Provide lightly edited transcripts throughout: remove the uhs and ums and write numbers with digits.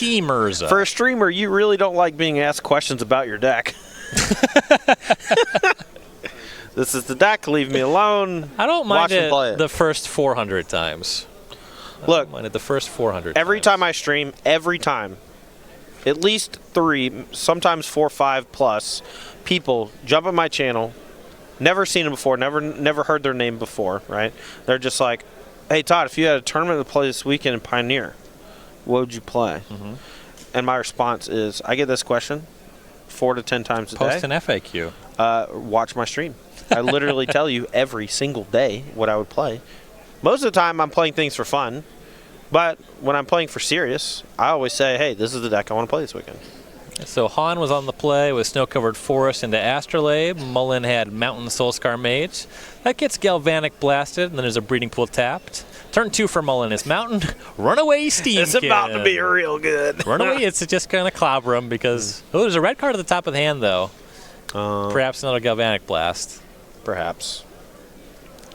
Team Urza. For a streamer, you really don't like being asked questions about your deck. This is the deck. Leave me alone. I don't mind Watch and play it. the first 400 times. Look, I don't mind it the first 400 every times. time I stream, every time, at least 3, sometimes 4, 5 plus people jump on my channel. Never seen them before. Never heard their name before. Right? They're just like, "Hey Todd, if you had a tournament to play this weekend in Pioneer, what would you play?" Mm-hmm. And my response is, I get this question 4 to 10 times a day. Post an FAQ. Watch my stream. I literally tell you every single day what I would play. Most of the time, I'm playing things for fun. But when I'm playing for serious, I always say, hey, this is the deck I want to play this weekend. So Han was on the play with Snow-Covered Forest into Astrolabe. Mullen had Mountain Soulscar Mage. That gets Galvanic blasted, and then there's a Breeding Pool tapped. Turn 2 for Mullen is Mountain Runaway Steam. It's about to be real good. Runaway, it's just kind of clobber him because... Oh, there's a red card at the top of the hand, though. Perhaps another Galvanic Blast. Perhaps.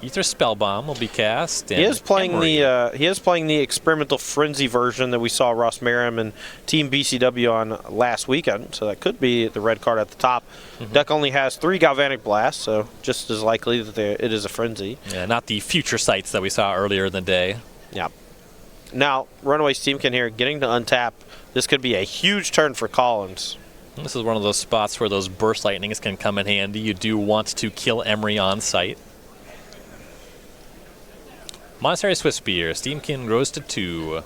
Ether Spellbomb will be cast. He is playing the experimental frenzy version that we saw Ross Merrim and Team BCW on last weekend. So that could be the red card at the top. Deck only has 3 Galvanic Blasts, so just as likely that it is a frenzy. Yeah, not the future sights that we saw earlier in the day. Yeah. Now, Runaway Steamkin here, getting to untap. This could be a huge turn for Collins. This is one of those spots where those Burst Lightnings can come in handy. You do want to kill Emery on sight. Monastery Swiftspear, Steamkin grows to 2.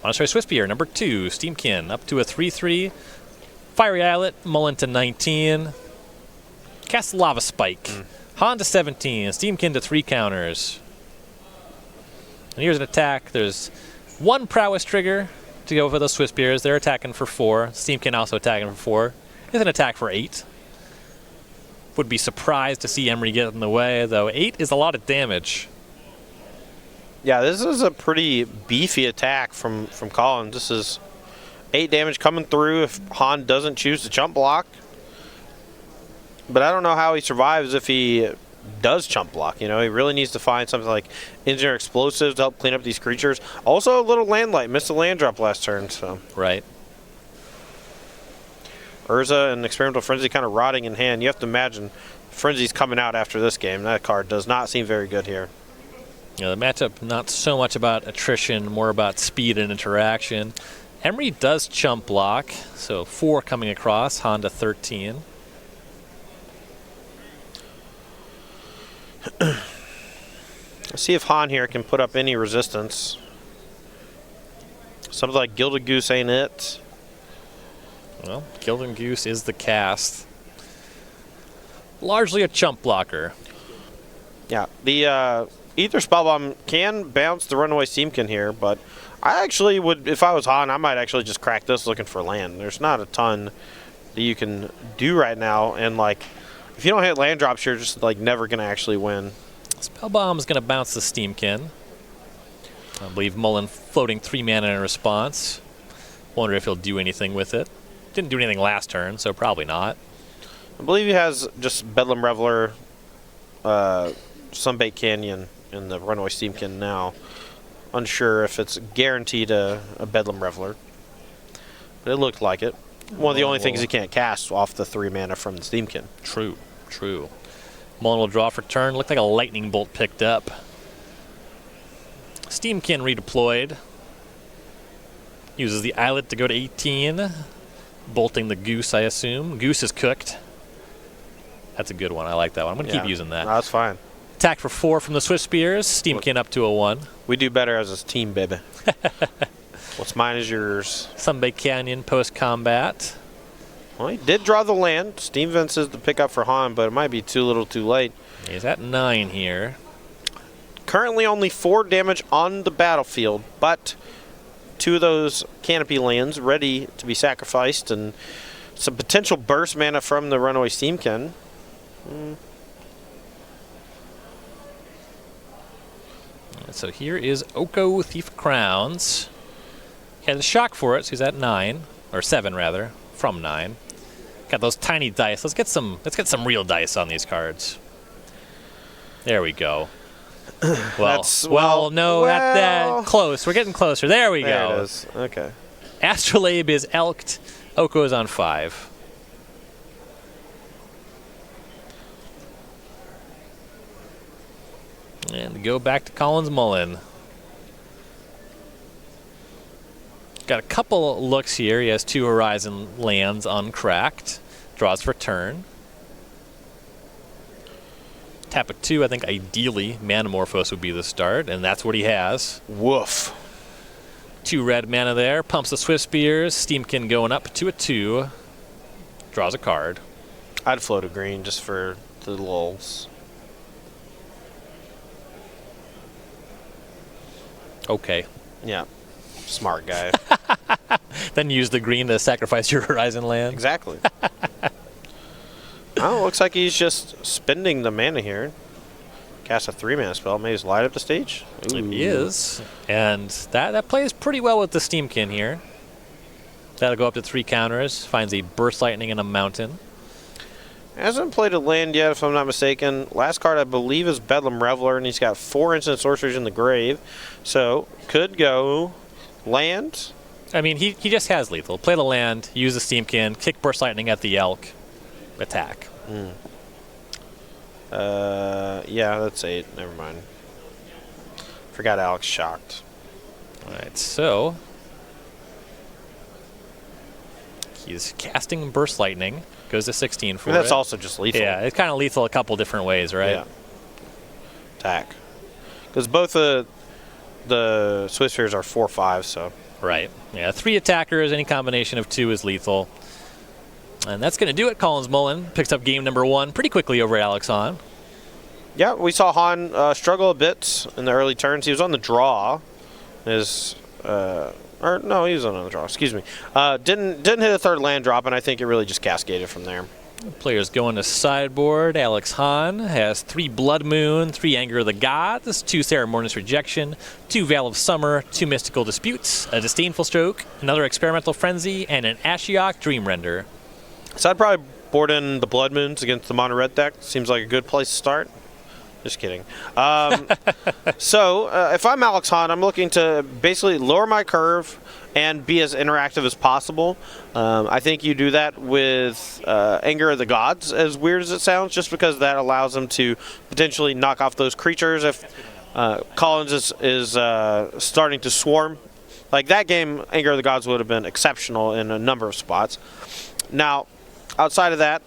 Monastery Swiftspear, number 2, Steamkin up to a 3/3. Fiery Islet, Mullen to 19. Cast Lava Spike. Han to 17, Steamkin to 3 counters. And here's an attack. There's 1 Prowess trigger to go for those Swiftspears. They're attacking for 4. Steamkin also attacking for 4. Here's an attack for 8. Would be surprised to see Emery get in the way, though 8 is a lot of damage. Yeah, this is a pretty beefy attack from Collins. This is 8 damage coming through if Han doesn't choose to chump block. But I don't know how he survives if he does chump block. You know, he really needs to find something like Engineer Explosives to help clean up these creatures. Also, a little land light. Missed a land drop last turn, so. Right. Urza and Experimental Frenzy kind of rotting in hand. You have to imagine Frenzy's coming out after this game. That card does not seem very good here. Yeah, the matchup not so much about attrition, more about speed and interaction. Emery does chump block, so 4 coming across, Honda 13. Let's see if Han here can put up any resistance. Something like Gilded Goose ain't it. Well, Gilded Goose is the cast. Largely a chump blocker. Yeah, the Ether Spellbomb can bounce the Runaway Steamkin here, but I actually would, if I was Han, I might actually just crack this looking for land. There's not a ton that you can do right now, and like, if you don't hit land drops, you're just like never gonna actually win. Spellbomb's gonna bounce the Steamkin. I believe Mullen floating 3 mana in response. Wonder if he'll do anything with it. Didn't do anything last turn, so probably not. I believe he has just Bedlam Reveler, Sunbait Canyon in the Runaway Steamkin now. Unsure if it's guaranteed a Bedlam Reveler, but it looked like it. One of the only things he can't cast off the 3 mana from the Steamkin. True, true. Mullen will draw for turn. Looked like a lightning bolt picked up. Steamkin redeployed. Uses the Islet to go to 18. Bolting the Goose, I assume. Goose is cooked. That's a good one. I like that one. I'm going to keep using that. No, that's fine. Attack for 4 from the Swiftspears. Steamkin up to a 1. We do better as a team, baby. What's mine is yours. Sunbait Canyon post-combat. Well, he did draw the land. Steam Vents is the pickup for Han, but it might be too little too late. He's at 9 here. Currently only 4 damage on the battlefield, but 2 of those Canopy lands ready to be sacrificed, and some potential burst mana from the Runaway Steamkin. So here is Oko, Thief of Crowns. He has a shock for it, so he's at 9, or 7 rather, from 9. Got those tiny dice. Let's get some real dice on these cards. There we go. That close. We're getting closer. There we go. There it is. Okay. Astrolabe is elked. Oko is on 5. And go back to Collins Mullen. Got a couple looks here. He has 2 Horizon lands uncracked. Draws for turn. Tap a 2. I think ideally Manamorphose would be the start, and that's what he has. Woof. 2 red mana there. Pumps the Swift Spears. Steamkin going up to a 2. Draws a card. I'd float a green just for the lulz. Okay. Yeah. Smart guy. Then use the green to sacrifice your Horizon land. Exactly. Oh, looks like he's just spending the mana here. Cast a 3-mana spell. Maybe just light up the stage. Ooh. It is. And that plays pretty well with the Steamkin here. That'll go up to 3 counters. Finds a Burst Lightning and a Mountain. Hasn't played a land yet, if I'm not mistaken. Last card, I believe, is Bedlam Reveler, and he's got 4 instant sorceries in the grave. So, could go land. I mean, he just has lethal. Play the land, use the Steamkin, kick Burst Lightning at the elk, attack. Yeah, that's 8. Never mind. Forgot Alex shocked. All right, so he's casting Burst Lightning. Goes to 16 for that's it. also just lethal. Yeah, it's kind of lethal a couple different ways, right? Yeah. Attack. Because both the Swiss Spheres are 4/5, so. Right. Yeah, 3 attackers, any combination of 2 is lethal. And that's going to do it. Collins Mullen picks up game number 1 pretty quickly over Alex Hahn. Yeah, we saw Hahn struggle a bit in the early turns. He was on the draw. Or no, he was on the draw. Excuse me. Didn't hit a 3rd land drop, and I think it really just cascaded from there. Players going to sideboard. Alex Hahn has 3 Blood Moon, 3 Anger of the Gods, 2 Ceremonious Rejection, 2 Veil of Summer, 2 Mystical Disputes, a Disdainful Stroke, another Experimental Frenzy, and an Ashiok Dream Render. So I'd probably board in the Blood Moons against the mono red deck. Seems like a good place to start. Just kidding. So if I'm Alex Hahn, I'm looking to basically lower my curve and be as interactive as possible. I think you do that with Anger of the Gods, as weird as it sounds, just because that allows them to potentially knock off those creatures if Collins is starting to swarm. Like that game, Anger of the Gods would have been exceptional in a number of spots. Now, outside of that,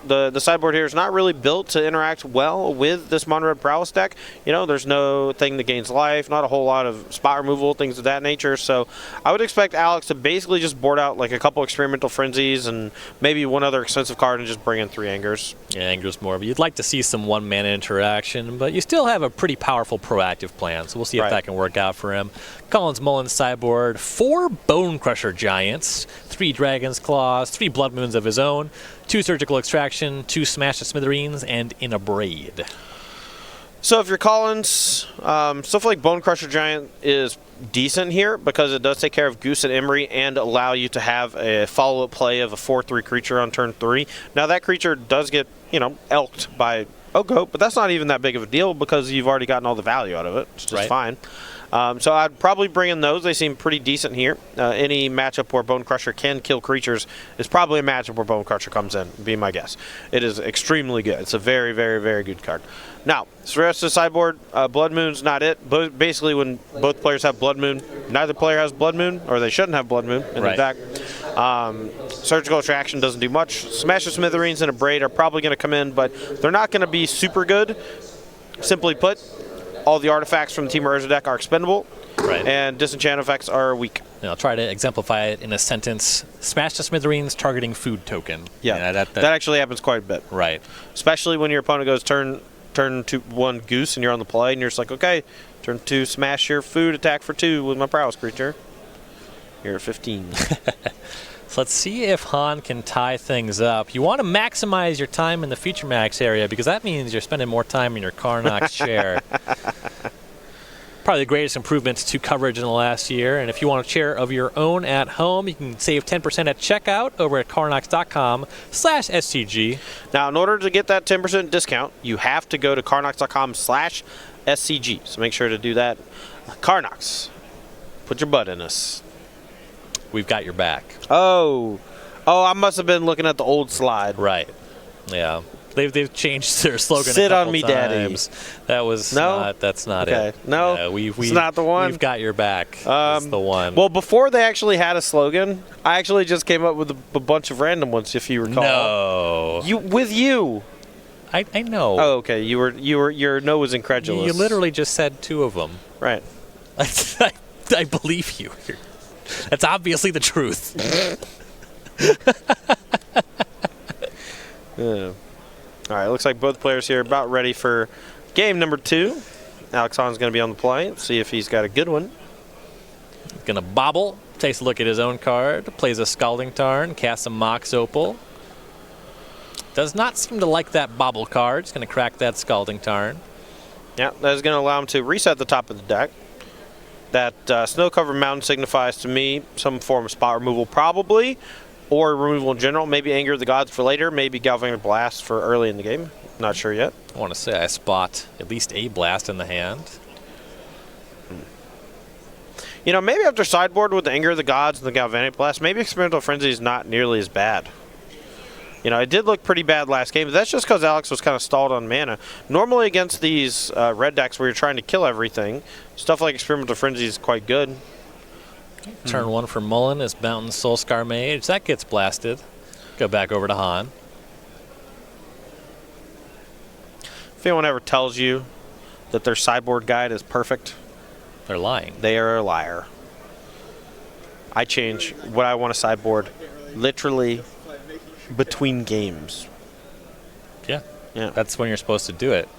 the sideboard here is not really built to interact well with this mono red prowess deck. You know, there's no thing that gains life, not a whole lot of spot removal, things of that nature. So I would expect Alex to basically just board out like a couple experimental frenzies and maybe one other expensive card and just bring in 3 angers. Yeah, angers more, but you'd like to see some 1-mana interaction, but you still have a pretty powerful proactive plan, so we'll see if that can work out for him. Collins Mullen sideboard, 4 Bone Crusher Giants, 3 Dragon's Claws, 3 Blood Moons of his own, 2 Surgical Extraction, 2 Smash to Smithereens, and in a Braid. So if you're Collins, stuff like Bone Crusher Giant is decent here because it does take care of Goose and Emery and allow you to have a follow-up play of a 4/3 creature on turn 3. Now that creature does get, elked by Oko, but that's not even that big of a deal because you've already gotten all the value out of it. It's just fine. So I'd probably bring in those. They seem pretty decent here. Any matchup where Bone Crusher can kill creatures is probably a matchup where Bone Crusher comes in, be my guess. It is extremely good. It's a very, very, very good card. Now, so the rest of the sideboard, Blood Moon's not it. But basically, when both players have Blood Moon, neither player has Blood Moon, or they shouldn't have Blood Moon in the deck. Surgical Attraction doesn't do much. Smash the Smithereens and a Braid are probably going to come in, but they're not going to be super good. Simply put, all the artifacts from the Team Urza deck are expendable, and disenchant effects are weak. I'll try to exemplify it in a sentence. Smash to Smithereens targeting food token. Yeah, that actually happens quite a bit. Right. Especially when your opponent goes turn 1 Goose and you're on the play, and you're just like, okay, turn 2, smash your food, attack for 2 with my prowess creature. You're at 15. So let's see if Hahn can tie things up. You want to maximize your time in the Feature Max area because that means you're spending more time in your KNOX chair. Probably the greatest improvements to coverage in the last year. And if you want a chair of your own at home, you can save 10% at checkout over at KNOX.com/SCG. Now, in order to get that 10% discount, you have to go to KNOX.com/SCG SCG. So make sure to do that. KNOX, put your butt in us. We've got your back. Oh, I must have been looking at the old slide. Right. Yeah. They've changed their slogan. Sit a on couple me, times. daddy. That was no. That's not okay. it. No, it's not the one. We've got your back. That's the one. Well, before they actually had a slogan, I actually just came up with a bunch of random ones, if you recall. No. You. I know. Oh, okay. Your no was incredulous. You literally just said 2 of them. Right. I believe you. That's obviously the truth. Yeah. All right, looks like both players here are about ready for game number 2. Alex Hahn's going to be on the play. See if he's got a good one. Going to bobble. Takes a look at his own card. Plays a Scalding Tarn. Casts a Mox Opal. Does not seem to like that bobble card. He's going to crack that Scalding Tarn. Yeah, that is going to allow him to reset the top of the deck. That snow-covered mountain signifies to me some form of spot removal, probably. Or removal in general, maybe Anger of the Gods for later, maybe Galvanic Blast for early in the game. Not sure yet. I want to say I spot at least a blast in the hand. You know, maybe after sideboard with the Anger of the Gods and the Galvanic Blast, maybe Experimental Frenzy is not nearly as bad. You know, it did look pretty bad last game, but that's just because Alex was kind of stalled on mana. Normally against these red decks where you're trying to kill everything, stuff like Experimental Frenzy is quite good. Turn 1 for Mullen is Mountain Soulscar Mage. That gets blasted. Go back over to Hahn. If anyone ever tells you that their sideboard guide is perfect, they're lying. They are a liar. I change what I want to sideboard literally between games. Yeah. Yeah. That's when you're supposed to do it.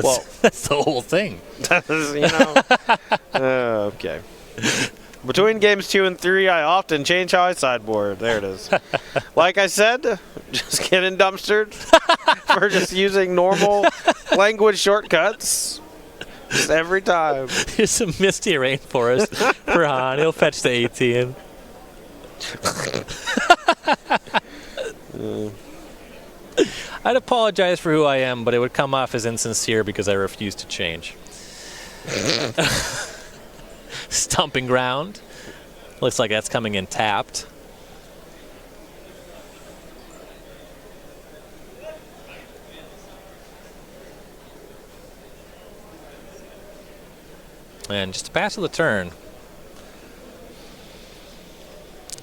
Well, that's the whole thing. You know. Okay. Between games 2 and 3, I often change how I sideboard. There it is. Like I said, just getting dumpstered for just using normal language shortcuts. Just every time. Here's some Misty Rainforest for Han. He'll fetch the 18. I'd apologize for who I am, but it would come off as insincere because I refuse to change. Stomping Ground. Looks like that's coming in tapped. And just to pass to the turn.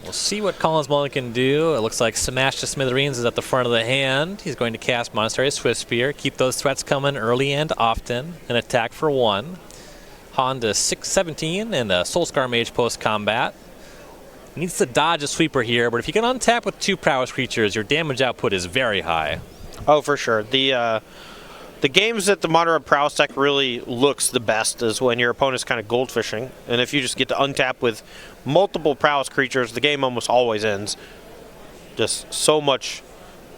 We'll see what Collins Mullen can do. It looks like Smash to Smithereens is at the front of the hand. He's going to cast Monastery Swift Spear. Keep those threats coming early and often. An attack for 1. Hahn to 6-17 and a Soulscar Mage post-combat. Needs to dodge a sweeper here, but if you can untap with 2 prowess creatures, your damage output is very high. Oh, for sure. The games that the moderate prowess deck really looks the best is when your opponent's kind of goldfishing, and if you just get to untap with multiple prowess creatures, the game almost always ends. Just so much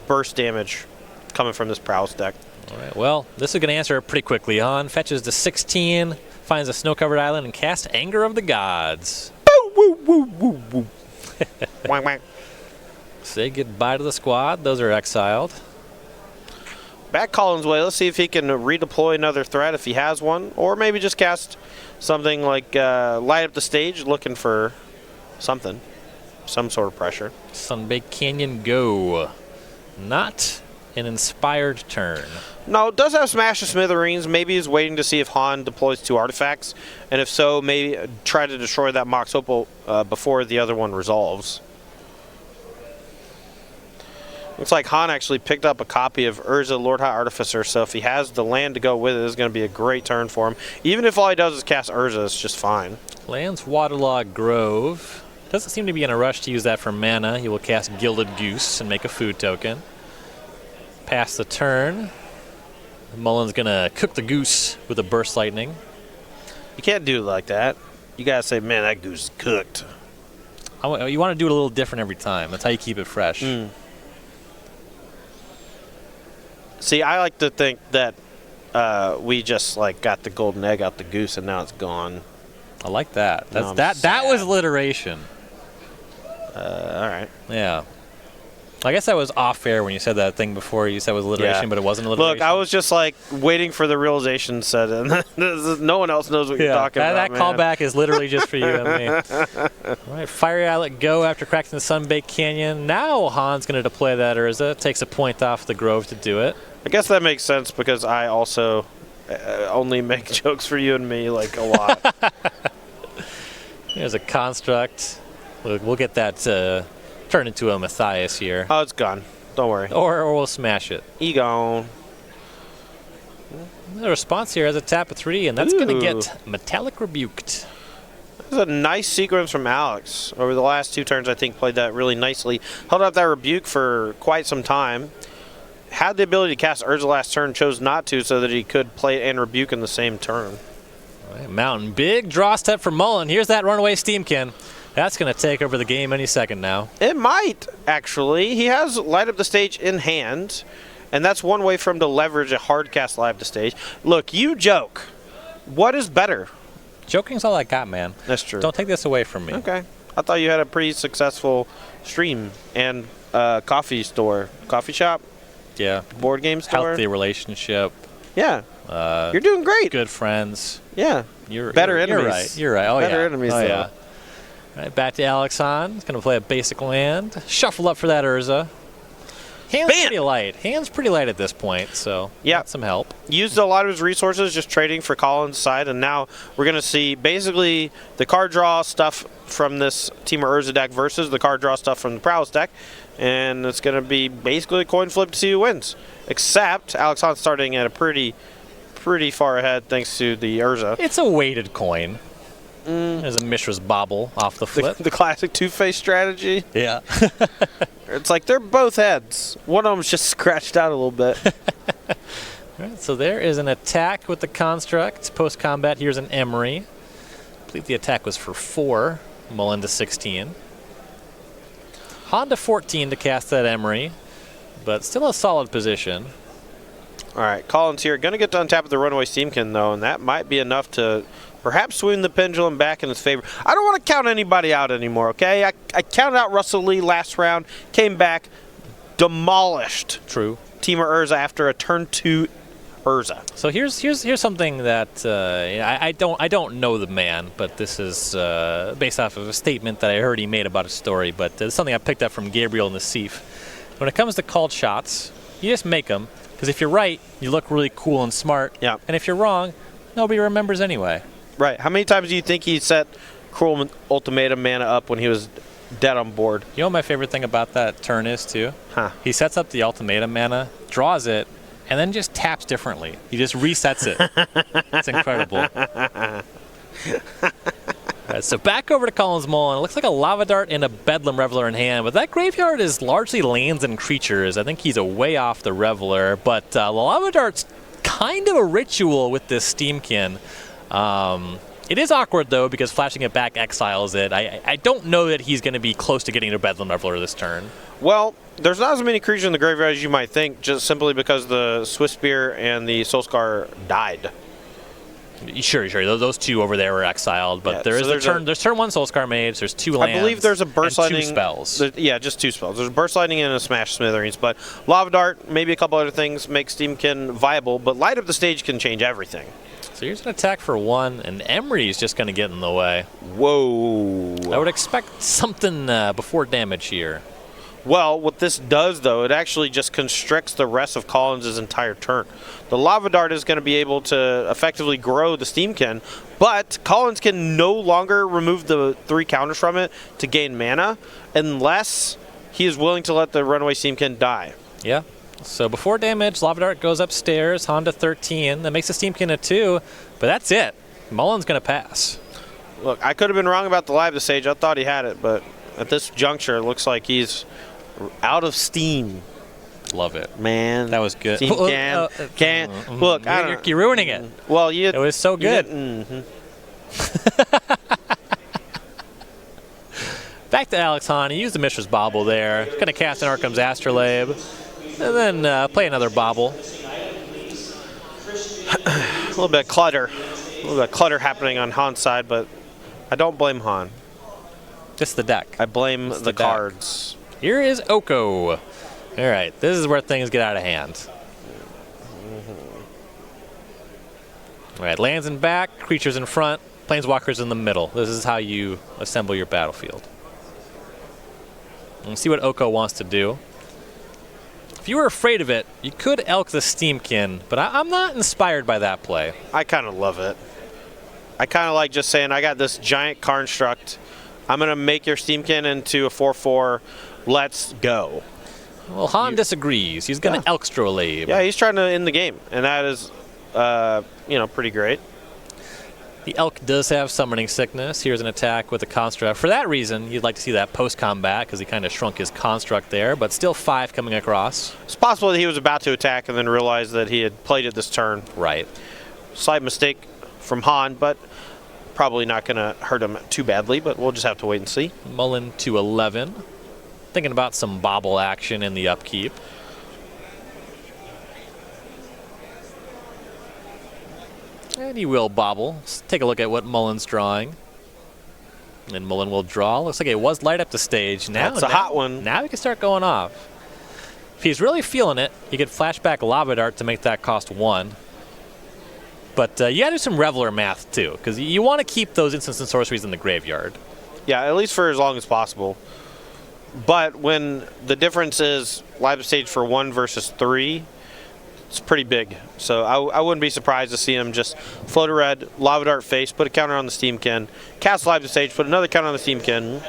burst damage coming from this prowess deck. All right, well, this is going to answer it pretty quickly. Hahn fetches to 16, finds a snow-covered island, and casts Anger of the Gods. Woo, woo, woo, woo. Wang, wang. Say goodbye to the squad. Those are exiled. Back Collins' way. Let's see if he can redeploy another threat if he has one, or maybe just cast something like light up the stage, looking for something, some sort of pressure. Sunbaked Canyon go. Not an inspired turn. No, it does have Smash to Smithereens. Maybe he's waiting to see if Han deploys 2 artifacts, and if so, maybe try to destroy that Mox Opal before the other one resolves. Looks like Han actually picked up a copy of Urza, Lord High Artificer, so if he has the land to go with it, it's going to be a great turn for him. Even if all he does is cast Urza, it's just fine. Lands Waterlogged Grove. Doesn't seem to be in a rush to use that for mana. He will cast Gilded Goose and make a food token. Pass the turn. Mullen's going to cook the goose with a Burst Lightning. You can't do it like that. You got to say, man, that goose is cooked. You want to do it a little different every time. That's how you keep it fresh. See, I like to think that we just like got the golden egg out the goose and now it's gone. I like that. No, That was alliteration. All right. Yeah. I guess I was off air when you said that thing before. You said it was alliteration, but it wasn't alliteration. Look, I was just like waiting for the realization set in. No one else knows what you're talking about. That callback is literally just for you and me. All right, Fiery Islet go after cracking the Sunbaked Canyon. Now Han's going to deploy that Urza. Takes a point off the Grove to do it. I guess that makes sense because I also only make jokes for you and me like a lot. There's a Construct. We'll get that turned into a Matthias here. Oh, it's gone. Don't worry. Or we'll smash it. Gone. The response here has a tap of 3, and that's going to get Metallic Rebuked. This is a nice sequence from Alex. Over the last 2 turns, I think, played that really nicely. Held up that Rebuke for quite some time. Had the ability to cast Urza last turn, chose not to so that he could play it and Rebuke in the same turn. All right, Mountain. Big draw step for Mullen. Here's that runaway Steamkin. That's going to take over the game any second now. It might, actually. He has Light Up the Stage in hand, and that's one way for him to leverage a hard cast Light Up the Stage. Look, you joke. What is better? Joking's all I got, man. That's true. Don't take this away from me. Okay. I thought you had a pretty successful stream and coffee shop, Yeah. board game store. Healthy relationship. Yeah. You're doing great. Good friends. Yeah. You're enemies. You're right. You're right. Oh, Better yeah. enemies, oh, though. Yeah. All right, back to Alex Han. He's going to play a basic land. Shuffle up for that Urza. Hand's pretty light. Hand's pretty light at this point, so yeah, some help. Used a lot of his resources just trading for Colin's side, and now we're going to see basically the card draw stuff from this Team Urza deck versus the card draw stuff from the Prowess deck, and it's going to be basically a coin flip to see who wins. Except Alex Han's starting at a pretty far ahead thanks to the Urza. It's a weighted coin. There's a Mishra's Bobble off the flip. The classic two-face strategy. Yeah. It's like they're both heads. One of them's just scratched out a little bit. All right, so there is an attack with the Construct. Post-combat, here's an Emery. I believe the attack was for 4. Mullen to 16. Honda 14 to cast that Emery, but still a solid position. All right, Colin's here. Going to get to untap with the Runaway Steamkin, though, and that might be enough to perhaps swing the pendulum back in his favor. I don't want to count anybody out anymore, okay? I counted out Russell Lee last round, came back, demolished True. Team Urza after a turn 2 Urza. So here's something that I don't know the man, but this is based off of a statement that I heard he made about a story, but it's something I picked up from Gabriel Nassif. When it comes to called shots, you just make them, because if you're right, you look really cool and smart, yeah. And if you're wrong, nobody remembers anyway. Right. How many times do you think he set Cruel Ultimatum mana up when he was dead on board? You know what my favorite thing about that turn is, too? Huh. He sets up the Ultimatum mana, draws it, and then just taps differently. He just resets it. It's incredible. All right, so back over to Colin's Mullen. It looks like a Lava Dart and a Bedlam Reveler in hand, but that graveyard is largely lands and creatures. I think he's a way off the Reveler, but the Lava Dart's kind of a ritual with this Steamkin. It is awkward, though, because flashing it back exiles it. I don't know that he's going to be close to getting to Bedlam Reveler this turn. Well, there's not as many creatures in the graveyard as you might think, just simply because the Swift Spear and the Soulscar died. Sure. Those two over there were exiled, but yeah, there's turn 1 Soulscar Mage, there's 2 lands. I believe there's a Burst and Lightning. 2 spells. Yeah, just 2 spells. There's a Burst Lightning and a Smash Smithereens, but Lava Dart, maybe a couple other things make Steamkin viable, but Light Up the Stage can change everything. So here's an attack for 1, and Emery is just going to get in the way. Whoa. I would expect something before damage here. Well, what this does, though, it actually just constricts the rest of Collins' entire turn. The Lava Dart is going to be able to effectively grow the Steamkin, but Collins can no longer remove the 3 counters from it to gain mana unless he is willing to let the Runaway Steamkin die. Yeah. So before damage, Lava Dart goes upstairs, Honda 13. That makes the Steamkin a 2, but that's it. Mullen's going to pass. Look, I could have been wrong about the Live the Stage. I thought he had it, but at this juncture, it looks like he's out of steam. Love it. Man. That was good. Steam can. Look, you're ruining it. Well, it was so good. Back to Alex Han. He used the Mishra's Bobble there. Going to cast an Arkham's Astrolabe. And then play another Bobble. A little bit of clutter. A little bit of clutter happening on Han's side, but I don't blame Han. Just the deck. I blame the cards. Here is Oko. All right, this is where things get out of hand. All right, lands in back, creatures in front, planeswalkers in the middle. This is how you assemble your battlefield. And see what Oko wants to do. If you were afraid of it, you could elk the Steamkin, but I'm not inspired by that play. I kind of love it. I kind of like just saying, I got this giant construct. I'm going to make your Steamkin into a 4/4. Let's go. Well, Han disagrees. He's going to elk Strolave. Yeah, he's trying to end the game, and that is, pretty great. The elk does have Summoning Sickness. Here's an attack with a construct. For that reason, you'd like to see that post-combat because he kind of shrunk his construct there, but still 5 coming across. It's possible that he was about to attack and then realized that he had played it this turn. Right. Slight mistake from Han, but probably not going to hurt him too badly, but we'll just have to wait and see. Mullen to 11. Thinking about some bobble action in the upkeep. And he will bobble. Let's take a look at what Mullen's drawing. And Mullen will draw. Looks like it was light up the stage. That's a hot one. Now he can start going off. If he's really feeling it, he could flashback Lava Dart to make that cost 1. But you got to do some Reveler math, too, because you want to keep those instants and sorceries in the graveyard. Yeah, at least for as long as possible. But when the difference is live stage for 1 versus 3, it's pretty big. So I wouldn't be surprised to see him just float a red, Lava Dart face, put a counter on the Steamkin, cast live stage, put another counter on the Steamkin,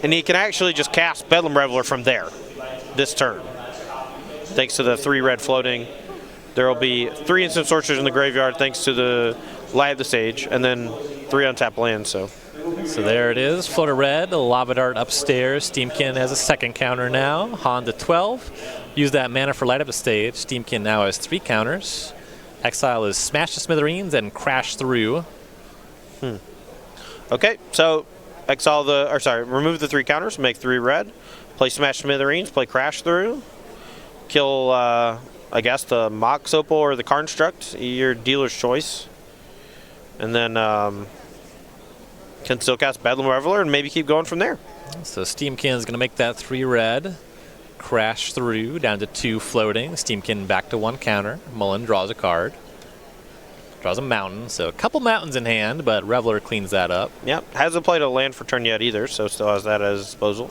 and he can actually just cast Bedlam Reveler from there this turn. Thanks to the 3 red floating, there will be 3 instant sorcerers in the graveyard thanks to the live stage, and then 3 untapped lands. So there it is. Float a red, a Lava Dart upstairs. Steamkin has a second counter now. Han to 12. Use that mana for light up the stage. Steamkin now has 3 counters. Exile is Smash to Smithereens and Crash Through. Okay, so remove the 3 counters, make 3 red, play Smash Smithereens, play Crash Through, kill, I guess, the Mox Opal or the Construct, your dealer's choice. And then can still cast Bedlam Reveler and maybe keep going from there. So Steamkin is going to make that 3 red. Crash Through, down to 2 floating. Steamkin back to 1 counter. Mullen draws a card. Draws a mountain, so a couple mountains in hand, but Reveler cleans that up. Yep, hasn't played a land for turn yet either, so still has that at his disposal.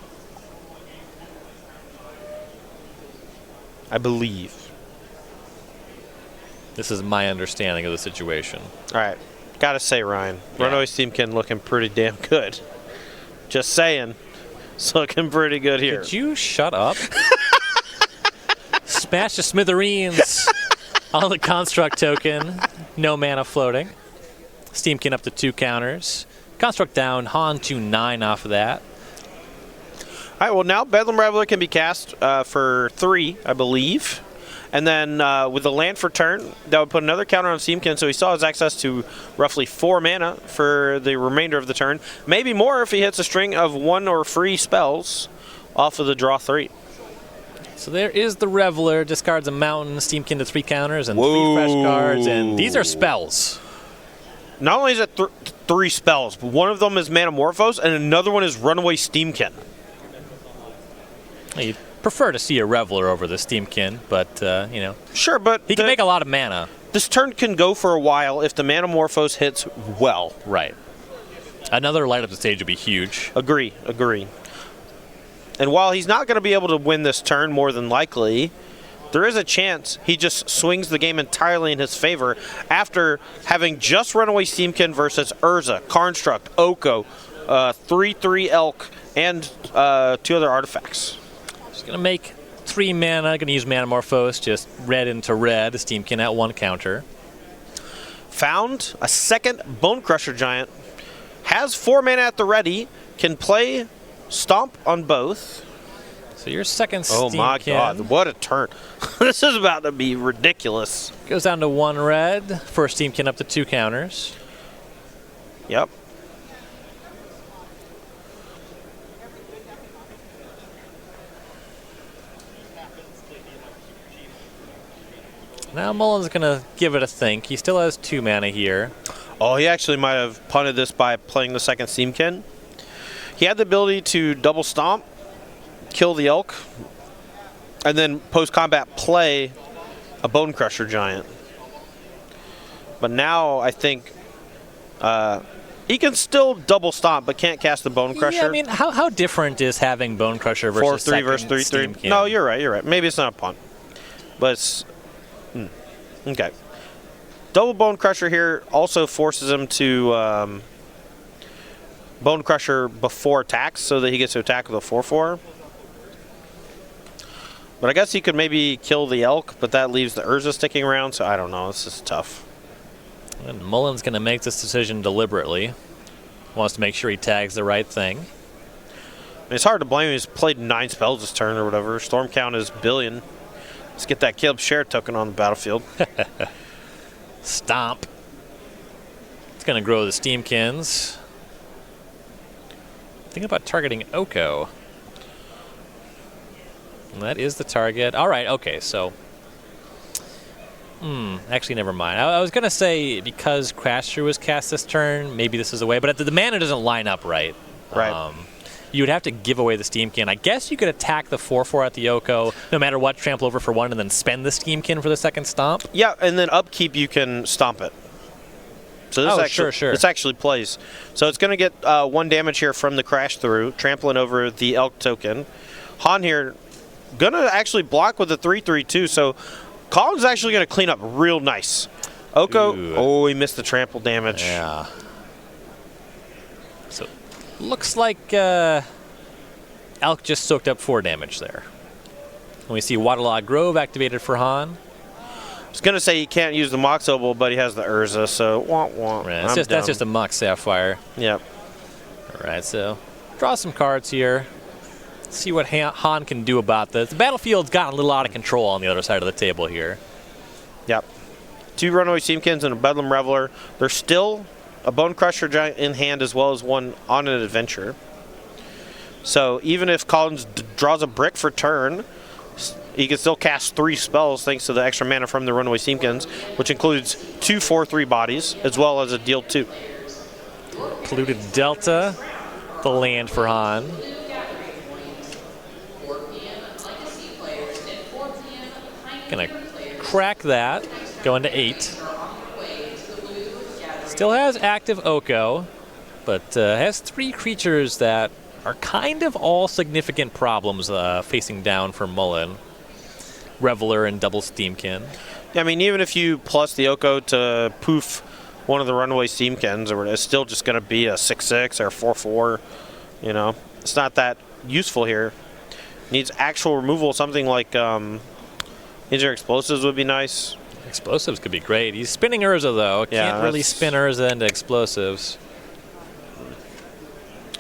I believe. This is my understanding of the situation. All right, gotta say, Ryan, Runaway Steamkin looking pretty damn good. Just saying. It's looking pretty good here. Could you shut up? Smash the Smithereens on the Construct token. No mana floating. Steamkin up to 2 counters. Construct down. Han to 9 off of that. All right, well, now Bedlam Reveler can be cast for 3, I believe. And then with the land for turn, that would put another counter on Steamkin, so he still has access to roughly 4 mana for the remainder of the turn. Maybe more if he hits a string of 1 or free spells off of the draw 3. So there is the Reveler, discards a mountain, Steamkin to 3 counters, and 3 fresh cards, and these are spells. Not only is it 3 spells, but one of them is Manamorphose, and another one is Runaway Steamkin. You'd prefer to see a Reveler over the Steamkin, but, Sure, but he can make a lot of mana. This turn can go for a while if the Manamorphose hits well. Right. Another light up the stage would be huge. Agree. And while he's not going to be able to win this turn more than likely, there is a chance he just swings the game entirely in his favor after having just Runaway Steamkin versus Urza, Karnstruct, Oko, 3/3 Elk, and 2 other artifacts. He's going to make 3 mana, going to use Manamorphose, just red into red, Steamkin at 1 counter. Found a second Bone Crusher Giant, has 4 mana at the ready, can play Stomp on both. So your second Steamkin. Oh my god, what a turn. This is about to be ridiculous. Goes down to 1 red, first Steamkin up to 2 counters. Yep. Now Mullen's going to give it a think. He still has 2 mana here. Oh, he actually might have punted this by playing the second Steamkin. He had the ability to double stomp, kill the elk, and then post-combat play a Bone Crusher Giant. But now I think he can still double stomp, but can't cast the Bone Crusher. Yeah, I mean, how different is having Bone Crusher versus 4-3 versus 3-3? No, you're right. You're right. Maybe it's not a punt, but it's okay. Double Bone Crusher here also forces him to Bone Crusher before attacks, so that he gets to attack with a 4-4. But I guess he could maybe kill the elk, but that leaves the Urza sticking around, so I don't know. This is tough. And Mullen's going to make this decision deliberately. Wants to make sure he tags the right thing. I mean, it's hard to blame him. He's played 9 spells this turn or whatever. Storm count is billion. Let's get that Caleb Share token on the battlefield. Stomp. It's going to grow the Steamkins. Think about targeting Oko. And that is the target. All right, okay, so... actually, never mind. I was going to say, because Crash Through was cast this turn, maybe this is a way, but the mana doesn't line up right. Right. You would have to give away the Steamkin. I guess you could attack the 4-4 at the Oko, no matter what, trample over for 1, and then spend the Steamkin for the second stomp. Yeah, and then upkeep, you can stomp it. So this sure. This actually plays. So it's going to get 1 damage here from the Crash Through, trampling over the Elk token. Han here, going to actually block with the 3-3 too, so Colin's actually going to clean up real nice. Oko, oh, he missed the trample damage. Yeah. So, looks like Elk just soaked up 4 damage there. And we see Waterlog Grove activated for Han. I was going to say he can't use the Mox Opal, but he has the Urza, so womp. Right, that's just a Mox Sapphire. Yep. All right, so draw some cards here. See what Han can do about this. The battlefield's gotten a little out of control on the other side of the table here. Yep. 2 Runaway Steamkins and a Bedlam Reveler. There's still a Bone Crusher Giant in hand as well as one on an adventure. So even if Collins draws a brick for turn, he can still cast 3 spells thanks to the extra mana from the Runaway Steamkins, which includes 2 4-3 bodies as well as a deal 2. Polluted Delta, the land for Han. Gonna crack that, go into 8. Still has active Oko, but has 3 creatures that are kind of all significant problems facing down for Mullen. Reveler and double Steamkin. Yeah, I mean, even if you plus the Oko to poof one of the Runaway Steamkins, it's still just going to be a 6-6 or 4-4. You know, it's not that useful here. Needs actual removal. Something like Injure Explosives would be nice. Explosives could be great. He's spinning Urza, though. Can't really spin Urza into Explosives.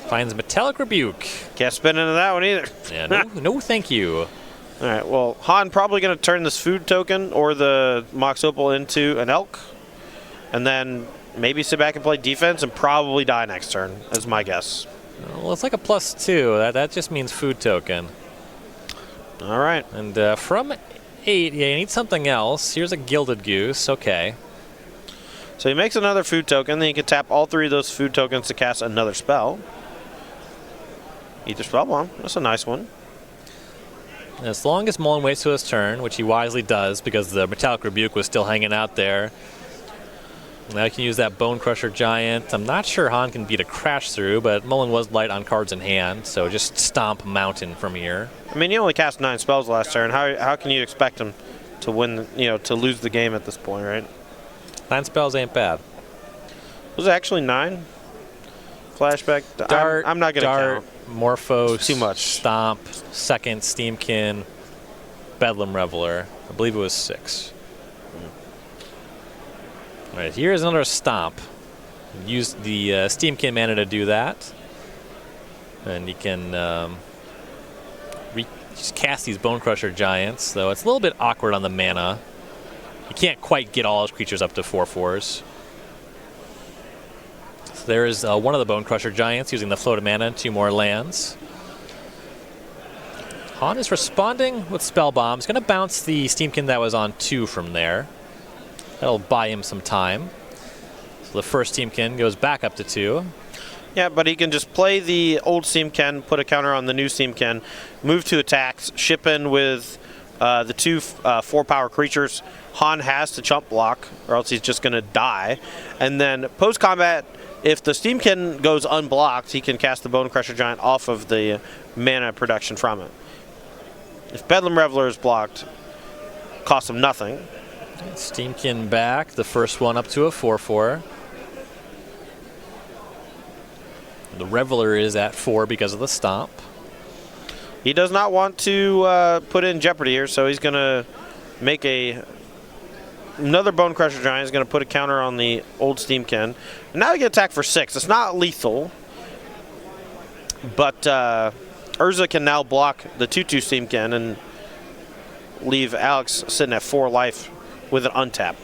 Finds Metallic Rebuke. Can't spin into that one either. Yeah, no thank you. All right, well, Han probably going to turn this food token or the Mox Opal into an Elk, and then maybe sit back and play defense and probably die next turn, is my guess. Well, it's like a +2. That just means food token. All right. And from 8, yeah, you need something else. Here's a Gilded Goose. Okay. So he makes another food token, then he can tap all 3 of those food tokens to cast another spell. Ether Spellbomb. That's a nice one. As long as Mullen waits to his turn, which he wisely does because the Metallic Rebuke was still hanging out there. Now he can use that Bone Crusher Giant. I'm not sure Han can beat a Crash Through, but Mullen was light on cards in hand, so just stomp Mountain from here. I mean, he only cast 9 spells last turn. How can you expect him to win, to lose the game at this point, right? 9 spells ain't bad. Was it actually 9? Flashback? Dart, I'm not going to count. Morphos, It's too much. Stomp, second Steamkin, Bedlam Reveler. I believe it was 6. All right, here's another Stomp. Use the Steamkin mana to do that. And you can just cast these Bone Crusher Giants, though it's a little bit awkward on the mana. You can't quite get all his creatures up to 4/4s. So there is one of the Bone Crusher Giants using the floated mana and 2 more lands. Han is responding with Spell Bomb. He's going to bounce the Steamkin that was on 2 from there. That'll buy him some time. So the first Steamkin goes back up to 2. Yeah, but he can just play the old Steamkin, put a counter on the new Steamkin, move to attacks, ship in with the two 4-power creatures. Han has to chump block, or else he's just going to die. And then post-combat, if the Steamkin goes unblocked, he can cast the Bone Crusher Giant off of the mana production from it. If Bedlam Reveler is blocked, costs him nothing. Steamkin back, the first one up to a 4/4. The Reveler is at 4 because of the stomp. He does not want to put in jeopardy here, so he's going to make another Bone Crusher Giant. He's going to put a counter on the old Steamkin. And now he can attack for 6. It's not lethal, but Urza can now block the 2/2 Steamkin and leave Alex sitting at 4 life with an untap.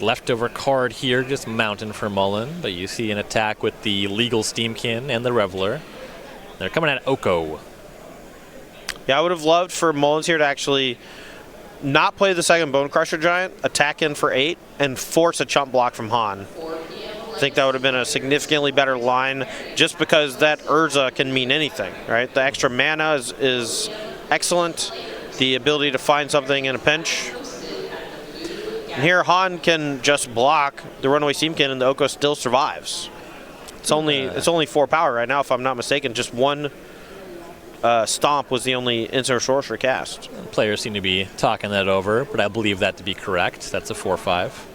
Leftover card here, just Mountain for Mullen, but you see an attack with the legal Steamkin and the Reveler. They're coming at Oko. Yeah, I would have loved for Mullins here to actually not play the second Bone Crusher Giant, attack in for 8, and force a chump block from Han. I think that would have been a significantly better line, just because that Urza can mean anything, right? The extra mana is excellent. The ability to find something in a pinch. And here Han can just block the Runaway Steamkin and the Oko still survives. It's only 4 power right now, if I'm not mistaken. Just one stomp was the only instant sorcerer cast. Players seem to be talking that over, but I believe that to be correct. That's a 4/5.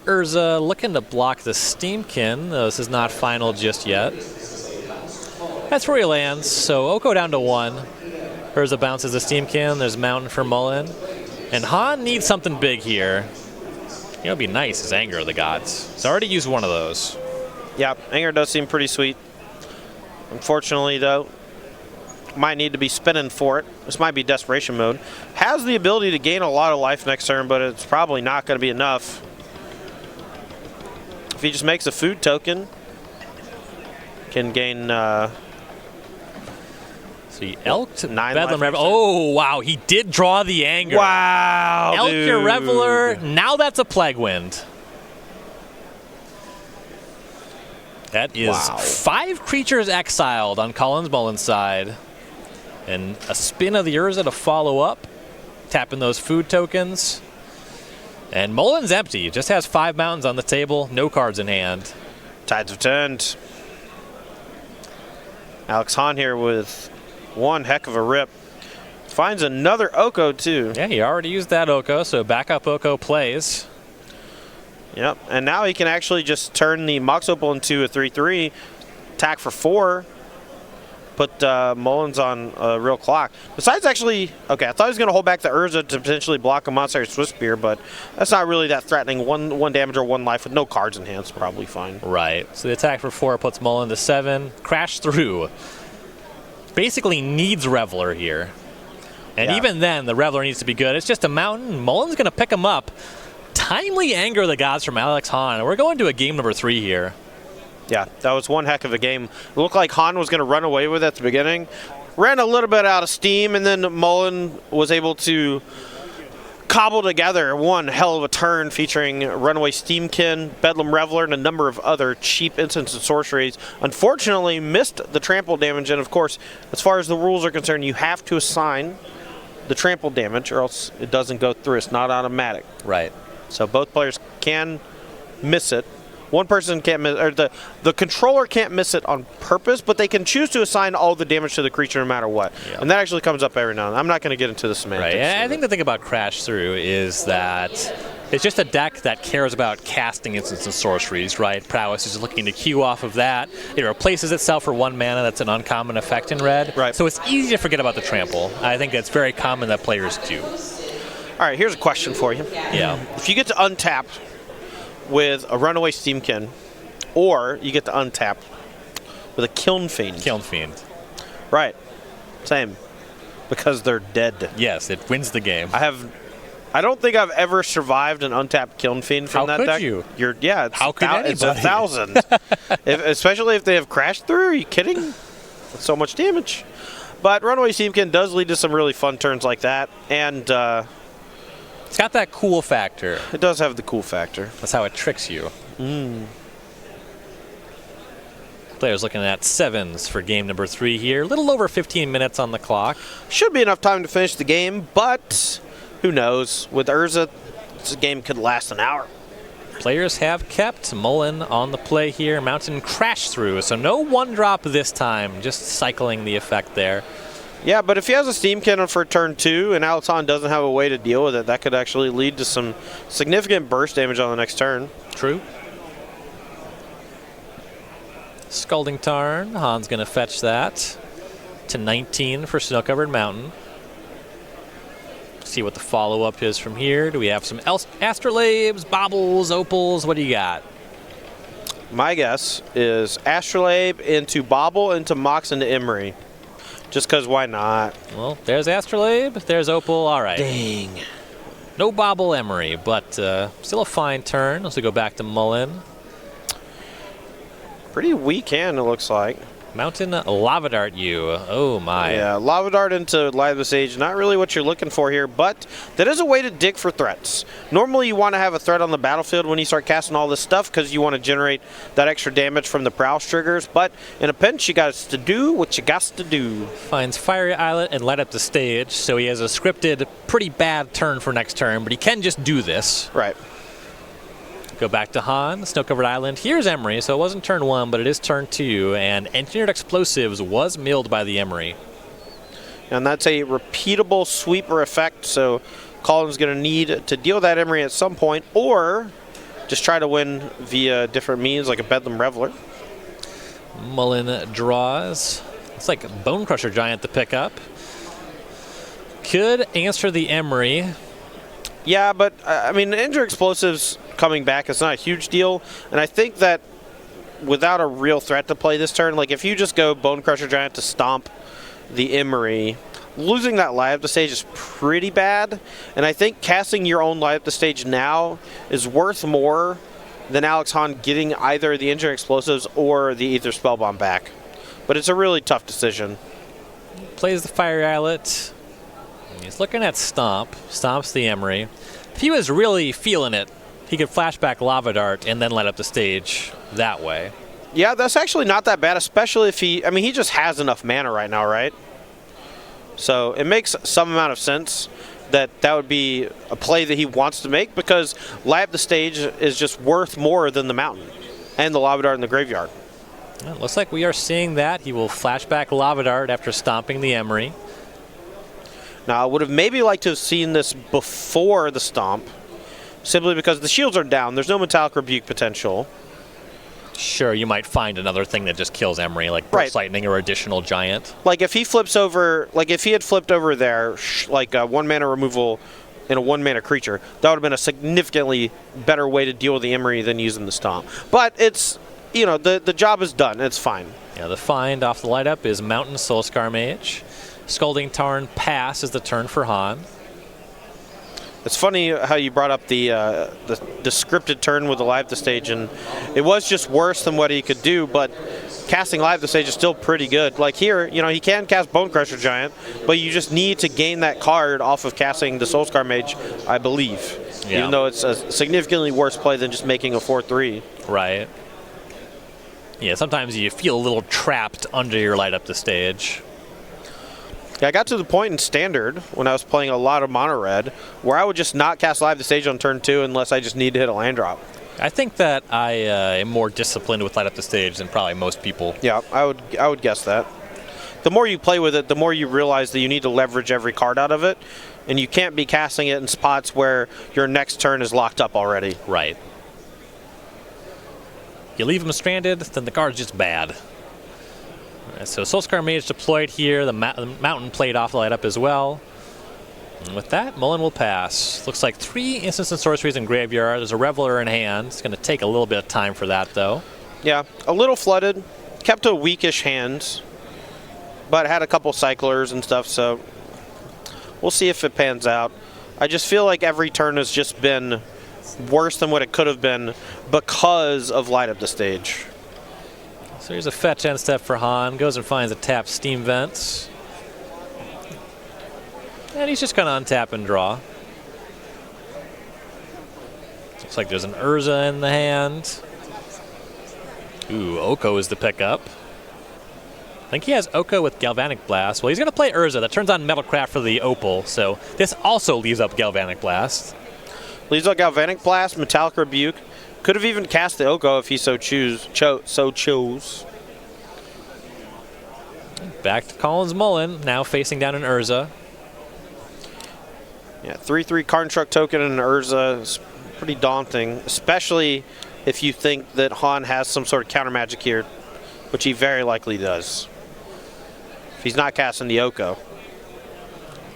Urza looking to block the Steamkin, though this is not final just yet. That's where he lands, so Oko down to 1. Urza bounces the Steamkin, there's Mountain for Mullen. And Han needs something big here. You know, it'd be nice is Anger of the Gods. He's already used one of those. Yeah, Anger does seem pretty sweet. Unfortunately, though, might need to be spinning for it. This might be Desperation Mode. Has the ability to gain a lot of life next turn, but it's probably not going to be enough. If he just makes a food token, can gain... So he elked 9 Bedlam life. Reveler. Oh, wow, he did draw the Anger. Wow, Elk dude. your Reveler, now that's a Plague Wind. That is 5 creatures exiled on Collins Mullen's side. And a spin of the Urza to follow up, tapping those food tokens. And Mullen's empty, just has 5 mountains on the table, no cards in hand. Tides have turned. Alex Han here with one heck of a rip. Finds another Oko, too. Yeah, he already used that Oko, so backup Oko plays. Yep, and now he can actually just turn the Mox Opal into a 3/3, attack for 4, put Mullins on a real clock. Besides actually, okay, I thought he was going to hold back the Urza to potentially block a Monster Swiss Spear, but that's not really that threatening. One damage or 1 life with no cards in hand is probably fine. Right, so the attack for 4 puts Mullen to 7. Crash through. Basically needs Reveler here. And even then, the Reveler needs to be good. It's just a mountain. Mullen's going to pick him up. Timely Anger of the Gods from Alex Han. We're going to a game number 3 here. Yeah, that was one heck of a game. It looked like Han was going to run away with it at the beginning. Ran a little bit out of steam, and then Mullen was able to cobble together one hell of a turn featuring Runaway Steamkin, Bedlam Reveler, and a number of other cheap instants and sorceries. Unfortunately, missed the trample damage, and of course, as far as the rules are concerned, you have to assign the trample damage or else it doesn't go through. It's not automatic. Right. So both players can miss it. One person can't miss, or the controller can't miss it on purpose, but they can choose to assign all the damage to the creature no matter what. Yep. And that actually comes up every now and then. I'm not going to get into the semantics. Right. I think the thing about Crash Through is that it's just a deck that cares about casting instants and sorceries, right? Prowess is looking to queue off of that. It replaces itself for 1 mana. That's an uncommon effect in red. Right. So it's easy to forget about the trample. I think it's very common that players do. All right, here's a question for you. Yeah. If you get to untap with a Runaway Steamkin, or you get to untap with a Kiln Fiend. Kiln Fiend. Right. Same. Because they're dead. Yes, it wins the game. I don't think I've ever survived an untapped Kiln Fiend from that deck. How could you? How could anybody? It's 1,000. Especially if they have crashed through. Are you kidding? That's so much damage. But Runaway Steamkin does lead to some really fun turns like that. And It's got that cool factor. It does have the cool factor. That's how it tricks you. Players looking at 7s for game number 3 here. A little over 15 minutes on the clock. Should be enough time to finish the game, but who knows? With Urza, this game could last an hour. Players have kept Mullen on the play here. Mountain crash through, so no 1-drop this time. Just cycling the effect there. Yeah, but if he has a Steam Cannon for turn 2 and Alex Hahn doesn't have a way to deal with it, that could actually lead to some significant burst damage on the next turn. True. Scalding Tarn. Hahn's going to fetch that to 19 for Snow-Covered Mountain. See what the follow-up is from here. Do we have some Astrolabes, Bobbles, Opals? What do you got? My guess is Astrolabe into Bobble, into Mox, into Emery. Just because why not? Well, there's Astrolabe, there's Opal. All right. Dang. No Bobble Emery, but still a fine turn. Let's go back to Mullen. Pretty weak hand, it looks like. Mountain Lava Dart you. Oh, my. Yeah, Lava Dart into Light of the Sage, not really what you're looking for here, but that is a way to dig for threats. Normally, you want to have a threat on the battlefield when you start casting all this stuff because you want to generate that extra damage from the Prowess triggers, but in a pinch, you got to do what you got to do. Finds Fiery Islet and light up the stage, so he has a scripted, pretty bad turn for next turn, but he can just do this. Right. Go back to Hahn, Snow-Covered Island. Here's Emery, so it wasn't turn 1, but it is turn 2, and Engineered Explosives was milled by the Emery. And that's a repeatable sweeper effect, so Colin's going to need to deal with that Emery at some point, or just try to win via different means, like a Bedlam Reveler. Mullen draws. It's like Bone Crusher Giant to pick up. Could answer the Emery. Yeah, but, I mean, Engineered Explosives coming back is not a huge deal, and I think that without a real threat to play this turn, like if you just go Bone Crusher Giant to stomp the Emery, losing that Light Up the Stage is pretty bad, and I think casting your own Light Up the Stage now is worth more than Alex Hahn getting either the Engineered Explosives or the Aether Spellbomb back. But it's a really tough decision. Plays the Fiery Islet. He's looking at Stomp. Stomps the Emery. If he was really feeling it, he could flashback Lava Dart and then light up the stage that way. Yeah, that's actually not that bad, especially if he just has enough mana right now, right? So it makes some amount of sense that would be a play that he wants to make because light up the stage is just worth more than the Mountain and the Lava Dart in the graveyard. Well, looks like we are seeing that. He will flashback Lava Dart after stomping the Emery. Now, I would have maybe liked to have seen this before the stomp, simply because the shields are down. There's no Metallic Rebuke potential. Sure, you might find another thing that just kills Emery, like Burst Lightning or additional Giant. Like if he flips over, like if he had flipped over there, like a 1-mana removal in a 1-mana creature, that would have been a significantly better way to deal with the Emery than using the stomp. But it's, you know, the job is done. It's fine. Yeah, the find off the light up is Mountain Soulscar Mage. Scalding Tarn pass is the turn for Hahn. It's funny how you brought up the scripted turn with the Live the Stage, and it was just worse than what he could do, but casting Live the Stage is still pretty good. Like here, you know, he can cast Bone Crusher Giant, but you just need to gain that card off of casting the Soulscar Mage, I believe. Yeah. Even though it's a significantly worse play than just making a 4-3. Right. Yeah, sometimes you feel a little trapped under your Light Up the Stage. Yeah, I got to the point in Standard when I was playing a lot of Mono Red where I would just not cast Live the Stage on turn 2 unless I just need to hit a land drop. I think that I am more disciplined with Light Up the Stage than probably most people. Yeah, I would guess that. The more you play with it, the more you realize that you need to leverage every card out of it, and you can't be casting it in spots where your next turn is locked up already. Right. You leave them stranded, then the card's just bad. So Soulscar Mage deployed here. The Mountain played off the light up as well. And with that, Mullen will pass. Looks like 3 instants and sorceries in graveyard. There's a Reveler in hand. It's going to take a little bit of time for that, though. Yeah, a little flooded. Kept a weakish hand, but had a couple cyclers and stuff, so we'll see if it pans out. I just feel like every turn has just been worse than what it could have been because of Light Up the Stage. So here's a fetch end step for Hahn. Goes and finds a tapped Steam Vents. And he's just going to untap and draw. Looks like there's an Urza in the hand. Ooh, Oko is the pickup. I think he has Oko with Galvanic Blast. Well, he's going to play Urza. That turns on Metalcraft for the Opal, so this also leaves up Galvanic Blast. Leaves up Galvanic Blast, Metallic Rebuke. Could have even cast the Oko if he so chose. Back to Collins Mullen, now facing down an Urza. Yeah, 3/3 Construct token and an Urza is pretty daunting, especially if you think that Han has some sort of counter magic here, which he very likely does. If he's not casting the Oko.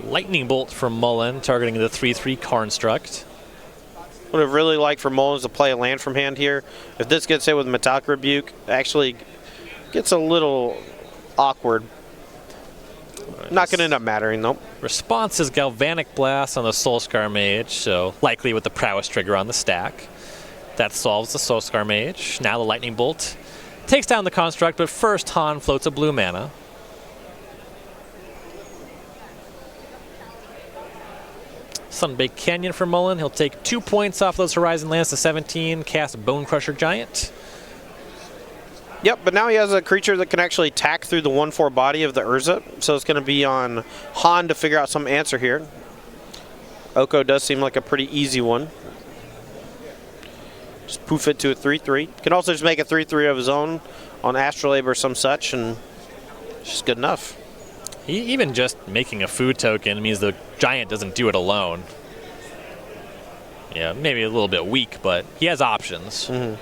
Lightning Bolt from Mullen, targeting the 3/3 Construct. Would have really liked for Mullins to play a land from hand here. If this gets hit with Metallic Rebuke, it actually gets a little awkward. Not going to end up mattering, though. Response is Galvanic Blast on the Soulscar Mage, so likely with the Prowess trigger on the stack. That solves the Soulscar Mage. Now the Lightning Bolt takes down the Construct, but first Han floats a blue mana. Sunbaked Canyon for Mullen. He'll take 2 points off those Horizon lands to 17, cast Bone Crusher Giant. Yep, but now he has a creature that can actually attack through the 1/4 body of the Urza, so it's going to be on Han to figure out some answer here. Oko does seem like a pretty easy one. Just poof it to a 3/3. Can also just make a 3/3 of his own on Astrolabe or some such, and it's just good enough. Even just making a food token means the Giant doesn't do it alone. Yeah, maybe a little bit weak, but he has options. I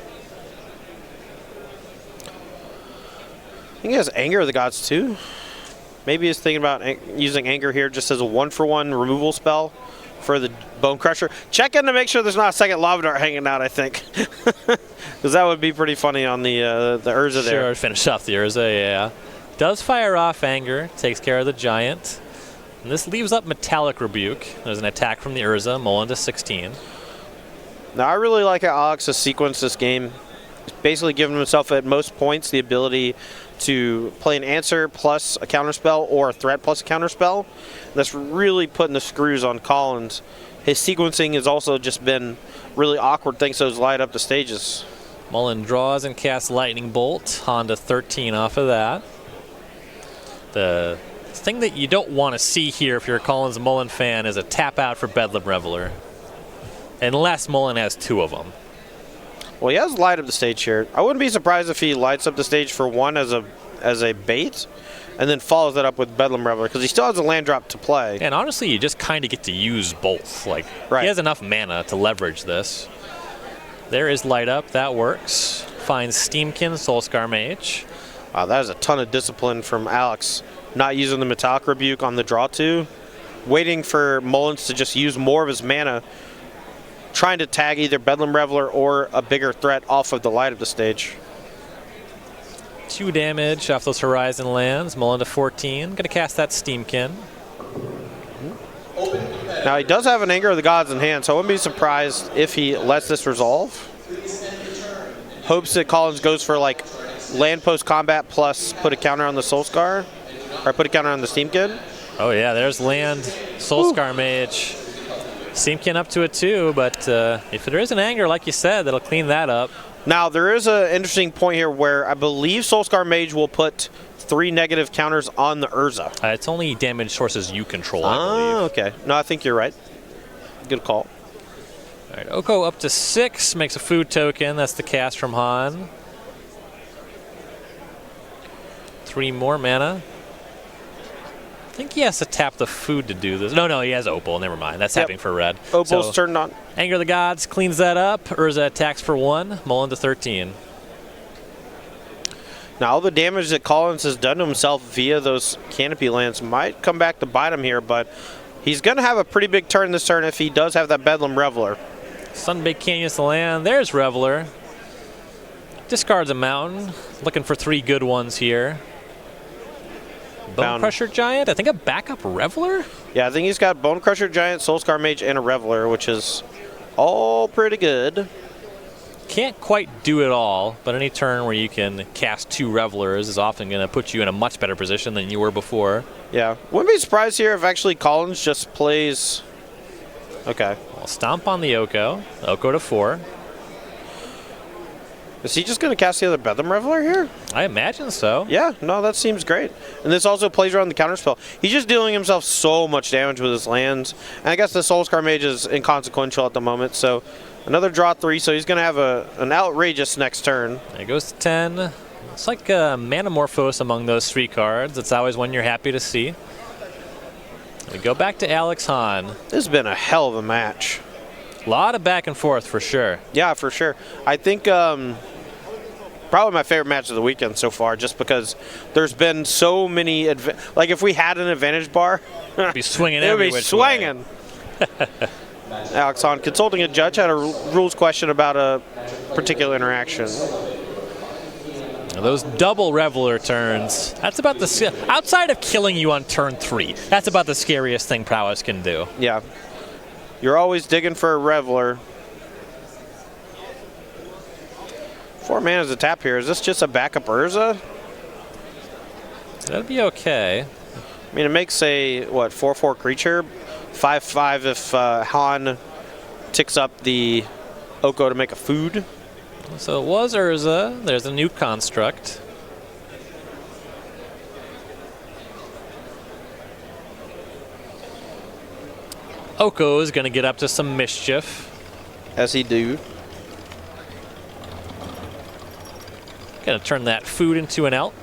think he has Anger of the Gods too. Maybe he's thinking about using Anger here just as a 1-for-1 removal spell for the Bone Crusher. Check in to make sure there's not a second Lava Dart hanging out, I think. Because that would be pretty funny on the Urza there. Sure, finish off the Urza, yeah. Does fire off Anger, takes care of the Giant. And this leaves up Metallic Rebuke. There's an attack from the Urza, Mullen to 16. Now, I really like how Alex has sequenced this game. He's basically given himself at most points the ability to play an answer plus a counterspell or a threat plus a counterspell. That's really putting the screws on Collins. His sequencing has also just been really awkward thanks to those light up the stages. Mullen draws and casts Lightning Bolt. Honda 13 off of that. The thing that you don't want to see here if you're a Collins Mullen fan is a tap out for Bedlam Reveler. Unless Mullen has 2 of them. Well, he has light up the stage here. I wouldn't be surprised if he lights up the stage for 1 as a bait, and then follows that up with Bedlam Reveler, because he still has a land drop to play. And honestly, you just kind of get to use both. Like, he has enough mana to leverage this. There is light up, that works. Finds Steamkin, Soulscar Mage. Wow, that is a ton of discipline from Alex. Not using the Metallic Rebuke on the draw 2. Waiting for Mullins to just use more of his mana. Trying to tag either Bedlam Reveler or a bigger threat off of the light of the stage. 2 damage off those Horizon lands. Mullen to 14. Going to cast that Steamkin. Now, he does have an Anger of the Gods in hand, so I wouldn't be surprised if he lets this resolve. Hopes that Collins goes for, like, land post combat plus put a counter on the Soulscar. Or put a counter on the Steamkin. Oh, yeah, there's land. Soulscar Mage. Steamkin up to a 2, but if there is an Anger, like you said, that'll clean that up. Now, there is an interesting point here where I believe Soulscar Mage will put 3 negative counters on the Urza. It's only damage sources you control, I believe. Okay. No, I think you're right. Good call. All right, Oko up to 6, makes a food token. That's the cast from Han. 3 more mana. I think he has to tap the food to do this. No, he has Opal. Never mind. That's happening for red. Opal's turned on. Anger of the Gods cleans that up. Urza attacks for 1. Mullen to 13. Now, all the damage that Collins has done to himself via those Canopy lands might come back to bite him here, but he's going to have a pretty big turn this turn if he does have that Bedlam Reveler. Sunbaked Canyon's the land. There's Reveler. Discards a mountain. Looking for 3 good ones here. Bone Crusher Giant? I think a backup Reveler? Yeah, I think he's got Bone Crusher Giant, Soulscar Mage, and a Reveler, which is all pretty good. Can't quite do it all, but any turn where you can cast 2 Revelers is often going to put you in a much better position than you were before. Yeah. Wouldn't be surprised here if actually Collins just plays Okay. We'll stomp on the Oko. Oko to 4. Is he just going to cast the other Bedlam Reveler here? I imagine so. Yeah, no, that seems great. And this also plays around the counterspell. He's just dealing himself so much damage with his lands. And I guess the Soulscar Mage is inconsequential at the moment, so another draw 3, so he's going to have an outrageous next turn. It goes to 10. It's like Manamorphose among those 3 cards. It's always one you're happy to see. We go back to Alex Hahn. This has been a hell of a match. A lot of back and forth for sure. Yeah, for sure. I think probably my favorite match of the weekend so far, just because there's been so many. Like if we had an advantage bar, be swinging it would every be which swinging. Alex Hahn, consulting a judge, had a rules question about a particular interaction. Those double Reveler turns, that's about the, outside of killing you on turn 3, that's about the scariest thing Prowess can do. Yeah. You're always digging for a Reveler. 4 mana is a tap here. Is this just a backup Urza? That'd be okay. I mean, it makes a, what, 4/4 creature? 5/5 if Hahn ticks up the Oko to make a food. So it was Urza. There's a new construct. Oko is going to get up to some mischief. As he do. Going to turn that food into an elk.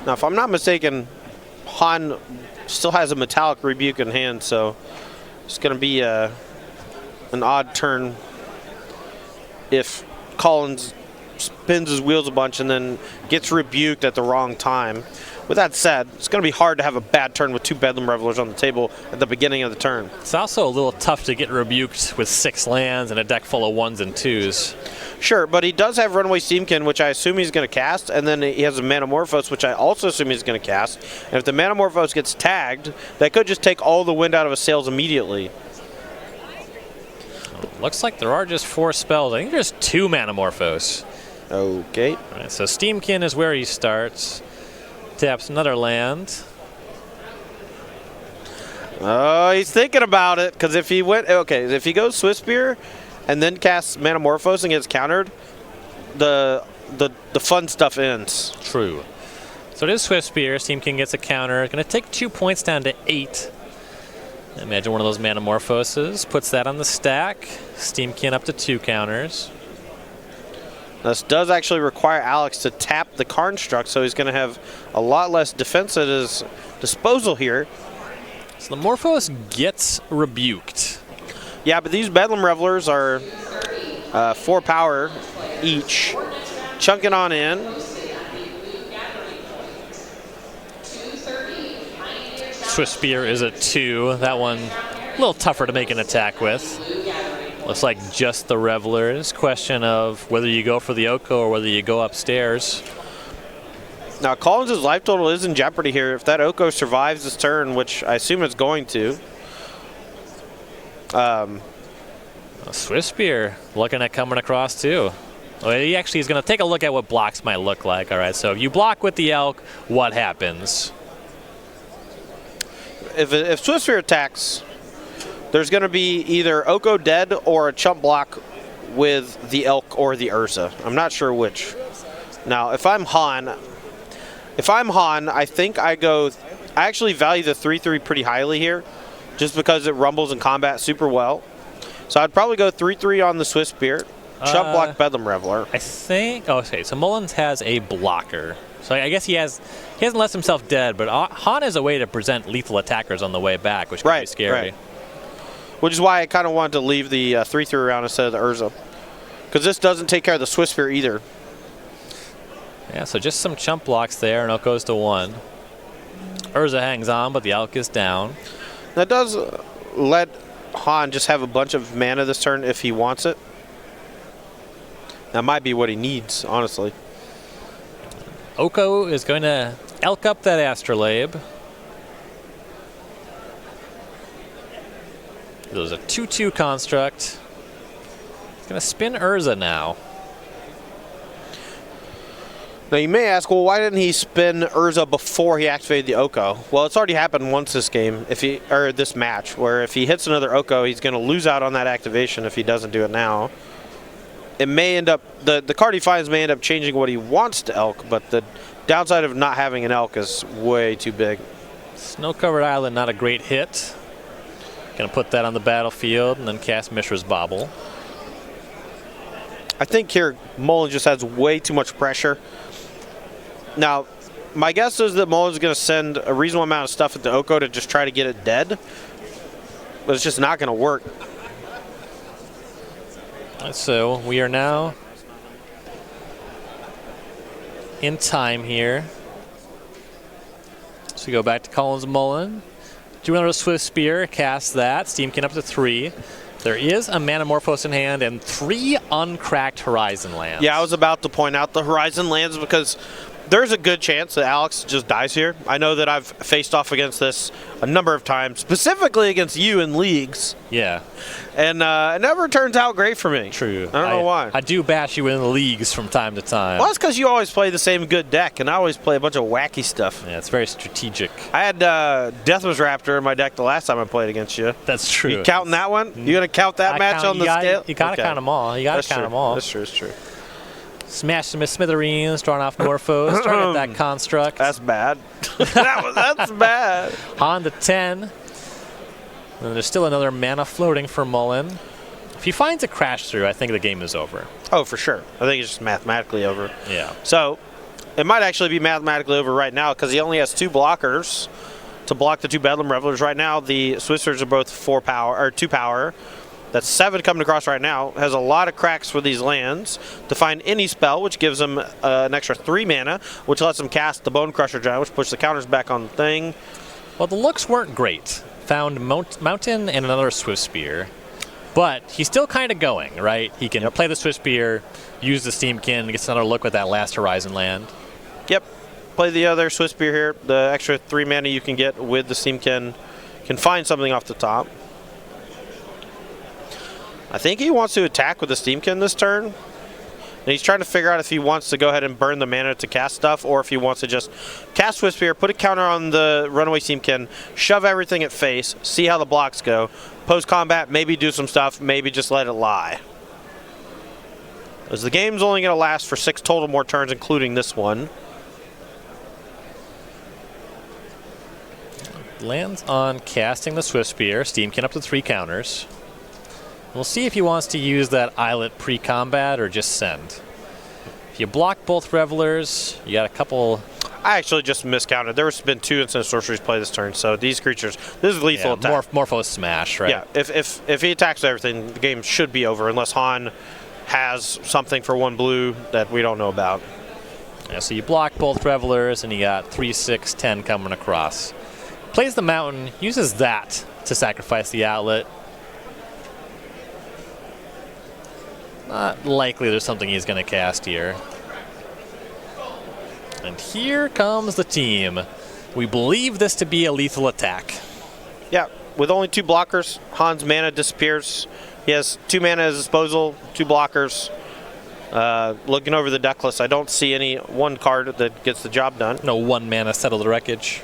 Now, if I'm not mistaken, Hahn still has a Metallic Rebuke in hand, so it's going to be an odd turn if Collins spins his wheels a bunch and then gets rebuked at the wrong time. With that said, it's going to be hard to have a bad turn with 2 Bedlam Revelers on the table at the beginning of the turn. It's also a little tough to get rebuked with 6 lands and a deck full of 1s and 2s. Sure, but he does have Runaway Steamkin, which I assume he's going to cast, and then he has a Manamorphose, which I also assume he's going to cast. And if the Manamorphose gets tagged, that could just take all the wind out of his sails immediately. Looks like there are just 4 spells. I think there's 2 Manamorphose. Okay. All right, so Steamkin is where he starts. Taps another land. Oh, he's thinking about it, because if he went, okay, if he goes Swiss Spear and then casts Manamorphose and gets countered, the fun stuff ends. True. So it is Swift Spear. Steamkin gets a counter. Going to take 2 points down to 8. Imagine one of those Manamorphoses. Puts that on the stack. Steamkin up to 2 counters. This does actually require Alex to tap the construct, so he's going to have a lot less defense at his disposal here. So the Morphos gets rebuked. Yeah, but these Bedlam Revelers are 4 power each. Chunking on in. Swift Spear is a 2. That one a little tougher to make an attack with. Looks like just the Revelers. Question of whether you go for the Oko or whether you go upstairs. Now, Collins' life total is in jeopardy here. If that Oko survives this turn, which I assume it's going to. Swift Spear looking at coming across too. Well, he actually is going to take a look at what blocks might look like. All right, so if you block with the Elk, what happens? If Swift Spear attacks, there's going to be either Oko dead or a chump block with the Elk or the Urza. I'm not sure which. Now, if I'm Hahn, I think I actually value the 3/3 pretty highly here, just because it rumbles in combat super well. So I'd probably go 3/3 on the Swift Spear, chump block Bedlam Reveler. I think. Oh, okay. So Mullins has a blocker. So I guess he hasn't left himself dead, but Hahn has a way to present lethal attackers on the way back, which can be scary. Right. Which is why I kind of wanted to leave the 3/3 around instead of the Urza, because this doesn't take care of the Swift Spear either. Yeah, so just some chump blocks there, and Elk goes to 1. Urza hangs on, but the Elk is down. That does let Hahn just have a bunch of mana this turn if he wants it. That might be what he needs, honestly. Oko is going to Elk up that Astrolabe. There's a 2/2 construct. He's going to spin Urza now. Now you may ask, well, why didn't he spin Urza before he activated the Oko? Well, it's already happened once this game, or this match, where if he hits another Oko, he's going to lose out on that activation if he doesn't do it now. It may end up, the card he finds may end up changing what he wants to Elk, but the downside of not having an Elk is way too big. Snow-covered island, not a great hit. Gonna put that on the battlefield and then cast Mishra's Bauble. I think here Mullen just has way too much pressure. Now, my guess is that Mullen's going to send a reasonable amount of stuff at the Oko to just try to get it dead, but it's just not going to work. So we are now in time here. So we go back to Collins Mullen. Do another Swift Spear, cast that. Steamkin up to 3. There is a Manamorphose in hand and 3 uncracked Horizon lands. Yeah, I was about to point out the Horizon lands because there's a good chance that Alex just dies here. I know that I've faced off against this a number of times, specifically against you in leagues. Yeah. And it never turns out great for me. True. I don't know why. I do bash you in the leagues from time to time. Well, that's because you always play the same good deck, and I always play a bunch of wacky stuff. Yeah, it's very strategic. I had Deathwish Raptor in my deck the last time I played against you. That's true. You counting that one? You going to count that match on the scale? You got to count them all. You got to count them all. That's true. That's true. Smash them smithereens, drawing off Morphos, target that construct. That's bad. That's bad. On to 10. And there's still another mana floating for Mullen. If he finds a crash through, I think the game is over. Oh, for sure. I think it's just mathematically over. Yeah. So it might actually be mathematically over right now because he only has 2 blockers to block the 2 Bedlam Revelers. Right now, the Swissers are both 4 power or 2 power. That's 7 coming across right now. Has a lot of cracks for these lands to find any spell, which gives him an extra 3 mana, which lets him cast the Bone Crusher Giant, which puts the counters back on the thing. Well, the looks weren't great. Found Mountain and another Swift Spear. But he's still kind of going, right? He can play the Swift Spear, use the Steamkin, gets another look with that last Horizon land. Yep. Play the other Swift Spear here. The extra 3 mana you can get with the Steamkin can find something off the top. I think he wants to attack with the Steamkin this turn. And he's trying to figure out if he wants to go ahead and burn the mana to cast stuff or if he wants to just cast Swift Spear, put a counter on the runaway Steamkin, shove everything at face, see how the blocks go. Post-combat, maybe do some stuff, maybe just let it lie. As the game's only going to last for 6 total more turns, including this one. Lands on casting the Swift Spear. Steamkin up to 3 counters. We'll see if he wants to use that Islet pre-combat or just send. If you block both Revelers, you got a couple... I actually just miscounted. There's been 2 instant sorceries play this turn, so these creatures... This is lethal attack. Morphos smash, right? Yeah, if he attacks everything, the game should be over, unless Han has something for 1 blue that we don't know about. Yeah, so you block both Revelers, and you got 3, 6, 10 coming across. Plays the Mountain, uses that to sacrifice the Outlet. Not likely there's something he's going to cast here. And here comes the team. We believe this to be a lethal attack. Yeah, with only 2 blockers, Han's mana disappears. He has 2 mana at his disposal, 2 blockers. Looking over the deck list, I don't see any 1 card that gets the job done. No 1 mana settle the wreckage.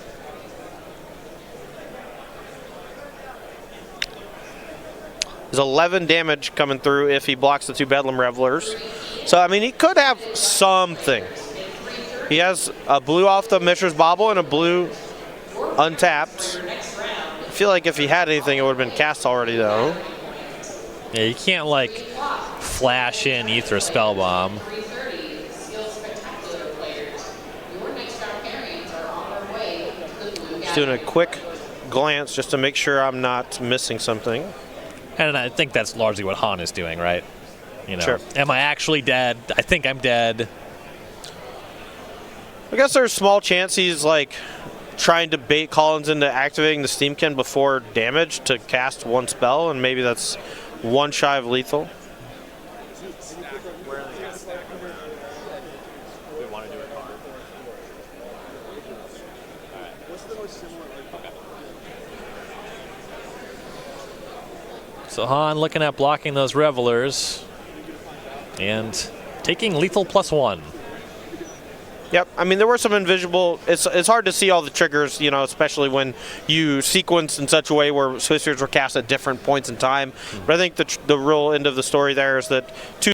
There's 11 damage coming through if he blocks the 2 Bedlam Revelers. So, I mean, he could have something. He has a blue off the Mishra's Bauble and a blue untapped. I feel like if he had anything, it would have been cast already, though. Yeah, you can't, like, flash in Ether Spellbomb. Just doing a quick glance just to make sure I'm not missing something. And I think that's largely what Han is doing, right? You know, sure. Am I actually dead? I think I'm dead. I guess there's a small chance he's like trying to bait Collins into activating the Steamkin before damage to cast 1 spell, and maybe that's 1 shy of lethal. So Han looking at blocking those Revelers and taking lethal +1. Yep. I mean, there were some invisible. It's hard to see all the triggers, you know, especially when you sequence in such a way where Swiftspears were cast at different points in time. But I think the real end of the story there is that two